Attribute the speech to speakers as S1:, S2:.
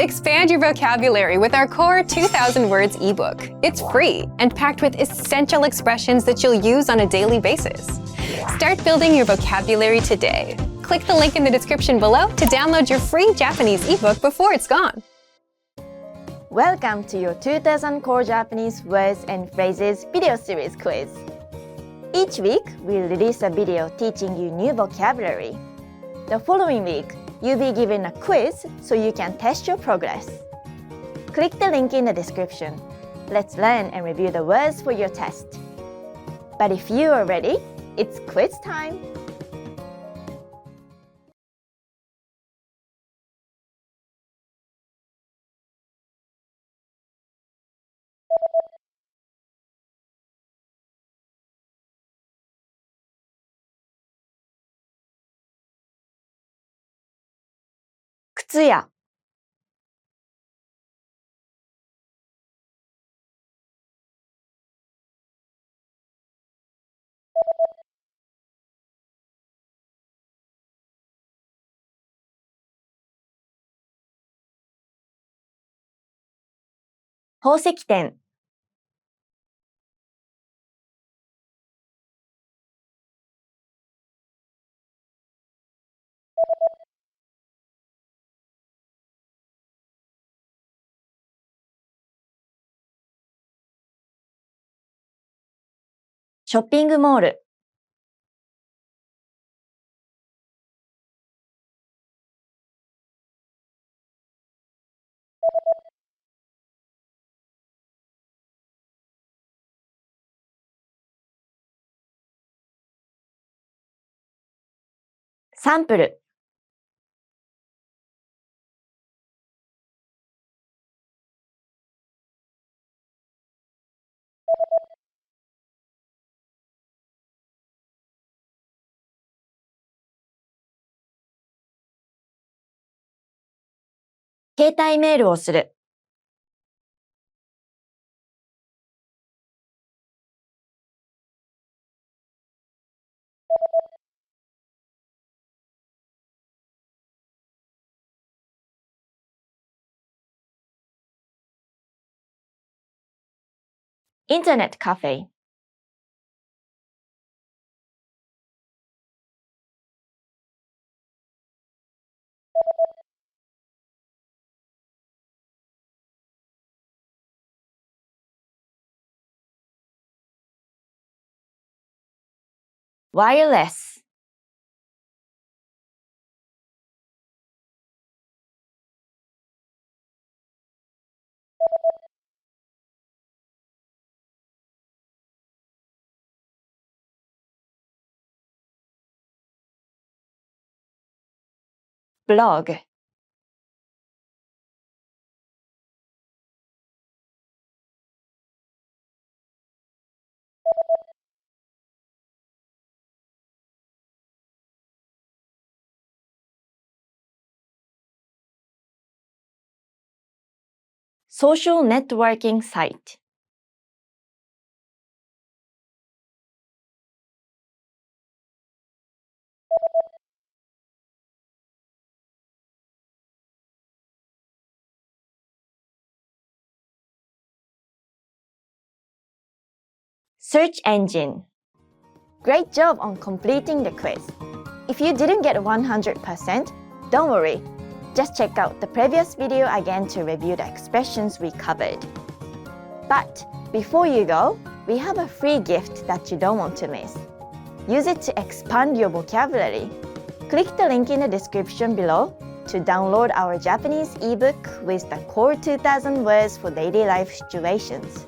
S1: Expand your vocabulary with our core 2,000 words ebook. It's free and packed with essential expressions that you'll use on a daily basis. Start building your vocabulary today. Click the link in the description below to download your free Japanese ebook before it's gone.
S2: Welcome to your 2000 Core Japanese Words and Phrases video series quiz. Each week, we'll release a video teaching you new vocabulary. The following week, you'll be given a quiz so you can test your progress. Click the link in the description. Let's learn and review the words for your test. But if you are ready, it's quiz time! Kutsu ya.宝石店。ショッピングモール。サンプル。携帯メールをする。インターネットカフェ。ワイヤレス。ブログ。Social networking site. Search engine. Great job on completing the quiz. If you didn't get 100%, don't worry. Just check out the previous video again to review the expressions we covered. But before you go, we have a free gift that you don't want to miss. Use it to expand your vocabulary. Click the link in the description below to download our Japanese ebook with the core 2000 words for daily life situations.